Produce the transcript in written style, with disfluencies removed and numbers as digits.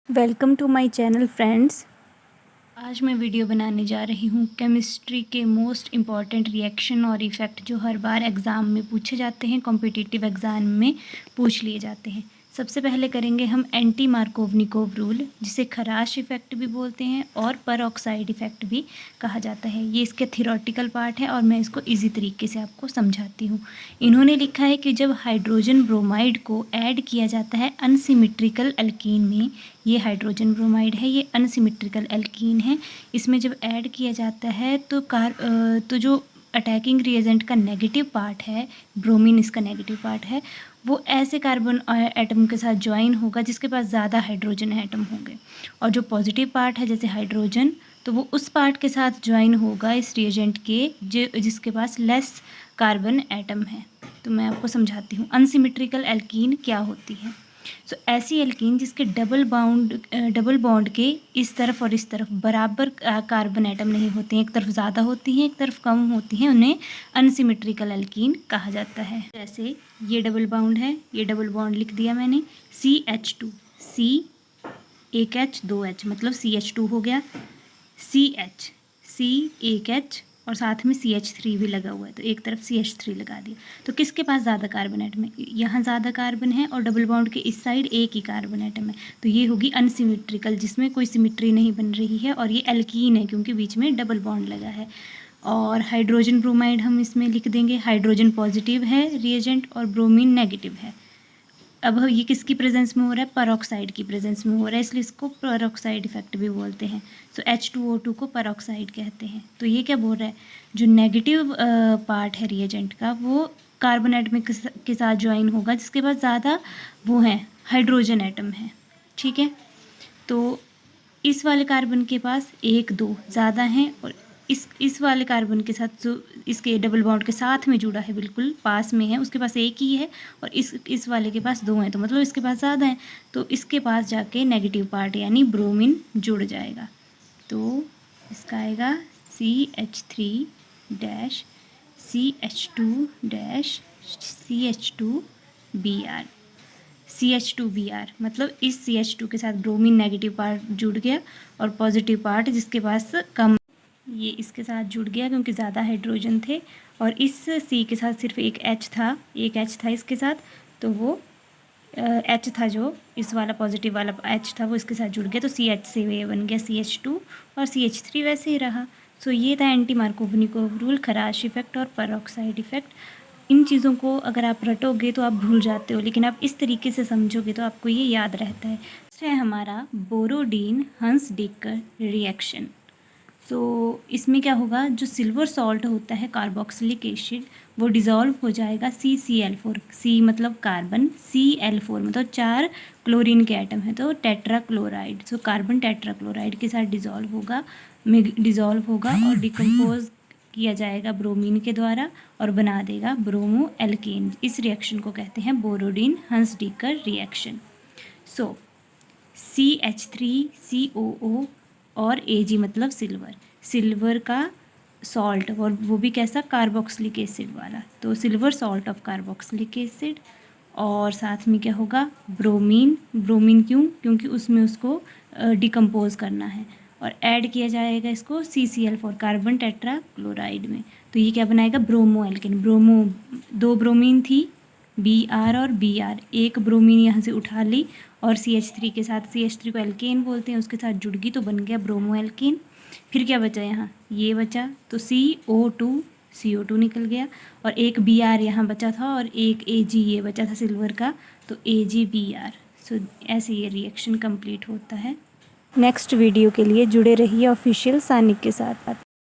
Welcome to my channel friends. आज मैं video बनाने जा रही हूँ केमिस्ट्री के मोस्ट इम्पॉर्टेंट रिएक्शन और इफ़ेक्ट जो हर बार एग्ज़ाम में पूछे जाते हैं, कॉम्पिटिटिव एग्ज़ाम में पूछ लिए जाते हैं। सबसे पहले करेंगे हम एंटी मार्कोवनिकोव रूल, जिसे खराश इफ़ेक्ट भी बोलते हैं और परऑक्साइड इफ़ेक्ट भी कहा जाता है। ये इसके थियोरेटिकल पार्ट है और मैं इसको इजी तरीके से आपको समझाती हूँ। इन्होंने लिखा है कि जब हाइड्रोजन ब्रोमाइड को ऐड किया जाता है अनसिमेट्रिकल एल्कीन में, ये हाइड्रोजन ब्रोमाइड है, ये अनसिमेट्रिकल एल्कीन है, इसमें जब ऐड किया जाता है तो जो अटैकिंग रिएजेंट का नेगेटिव पार्ट है, ब्रोमीन इसका नेगेटिव पार्ट है, वो ऐसे कार्बन एटम के साथ ज्वाइन होगा जिसके पास ज़्यादा हाइड्रोजन एटम होंगे, और जो पॉजिटिव पार्ट है जैसे हाइड्रोजन, तो वो उस पार्ट के साथ ज्वाइन होगा इस रिएजेंट के जिसके पास लेस कार्बन एटम है। तो मैं आपको समझाती हूँ अनसिमेट्रिकल एल्कीन क्या होती है। सो ऐसी एल्कीन जिसके डबल बॉन्ड के इस तरफ और इस तरफ बराबर कार्बन एटम नहीं होते हैं, एक तरफ ज़्यादा होती हैं एक तरफ कम होती हैं, उन्हें अनसिमेट्रिकल एल्कीन कहा जाता है। जैसे ये डबल बॉन्ड है, ये डबल बॉन्ड लिख दिया मैंने, CH2, C एक H दो H मतलब CH2 हो गया, CH, C एक H और साथ में CH3 भी लगा हुआ है, तो एक तरफ CH3 लगा दिया। तो किसके पास ज़्यादा कार्बन एटम है? यहाँ ज़्यादा कार्बन है और डबल बॉन्ड के इस साइड एक ही कार्बन एटम है, तो ये होगी अनसिमेट्रिकल, जिसमें कोई सिमेट्री नहीं बन रही है, और ये एल्कीन है क्योंकि बीच में डबल बॉन्ड लगा है। और हाइड्रोजन ब्रोमाइड हम इसमें लिख देंगे, हाइड्रोजन पॉजिटिव है रिएजेंट और ब्रोमीन नेगेटिव है। अब ये किसकी प्रेजेंस में हो रहा है? परऑक्साइड की प्रेजेंस में हो रहा है, इसलिए इसको परऑक्साइड इफेक्ट भी बोलते हैं। सो H2O2 को परऑक्साइड कहते हैं। तो ये क्या बोल रहा है, जो नेगेटिव पार्ट है रिएजेंट का, वो कार्बन एटम के साथ ज्वाइन होगा जिसके पास ज़्यादा वो है हाइड्रोजन एटम है। ठीक है, तो इस वाले कार्बन के पास एक दो ज़्यादा हैं, और इस वाले कार्बन के साथ जो इसके डबल बॉन्ड के साथ में जुड़ा है, बिल्कुल पास में है, उसके पास एक ही है, और इस वाले के पास दो हैं, तो मतलब इसके पास ज़्यादा है, तो इसके पास जाके नेगेटिव पार्ट यानी ब्रोमीन जुड़ जाएगा। तो इसका आएगा CH3 dash CH2 dash CH2Br। CH2Br मतलब इस CH2 के साथ ब्रोमीन नेगेटिव पार्ट जुड़ गया और पॉजिटिव पार्ट जिसके पास कम, ये इसके साथ जुड़ गया क्योंकि ज़्यादा हाइड्रोजन थे, और इस C के साथ सिर्फ एक H था इसके साथ, तो वो H था जो इस वाला पॉजिटिव वाला H था वो इसके साथ जुड़ गया, तो CH से ये बन गया CH2 और CH3 वैसे ही रहा। सो ये था एंटी मार्कोवनिकोव रूल, खराश इफेक्ट और परऑक्साइड इफेक्ट। इन चीज़ों को अगर आप रटोगे तो आप भूल जाते हो, लेकिन आप इस तरीके से समझोगे तो आपको ये याद रहता है। नेक्स्ट है हमारा बोरोडीन हंस-डिकर रिएक्शन। सो इसमें क्या होगा, जो सिल्वर सॉल्ट होता है कार्बोक्सिलिक एसिड, वो डिज़ोल्व हो जाएगा CCl4, C मतलब कार्बन, Cl4 मतलब 4 क्लोरीन के एटम है, तो टेट्राक्लोराइड। सो कार्बन टेट्राक्लोराइड के साथ डिज़ोल्व होगा और डिकम्पोज किया जाएगा ब्रोमीन के द्वारा और बना देगा ब्रोमो एल्केन। इस रिएक्शन को कहते हैं बोरोडीन हंस-डिकर रिएक्शन। सो CH3COO और Ag मतलब सिल्वर का सॉल्ट, और वो भी कैसा, कार्बोक्सिलिक एसिड वाला, तो silver salt of carboxylic acid, और साथ में क्या होगा, ब्रोमीन क्योंकि उसमें उसको डिकम्पोज करना है, और ऐड किया जाएगा इसको CCl4 कार्बन टेट्राक्लोराइड में, तो ये क्या बनाएगा, ब्रोमो एल्केन। दो ब्रोमीन थी, Br और Br, एक ब्रोमीन यहाँ से उठा ली और CH3 के साथ, CH3 को एल्केन बोलते हैं, उसके साथ जुड़ गई तो बन गया ब्रोमो एल्केन। फिर क्या बचा यहाँ, ये बचा, तो CO2 निकल गया, और एक Br यहाँ बचा था और एक Ag ये बचा था सिल्वर का, तो AgBr। सो ऐसे ये रिएक्शन कंप्लीट होता है। नेक्स्ट वीडियो के लिए जुड़े रहिए ऑफिशियल सानिक के साथ।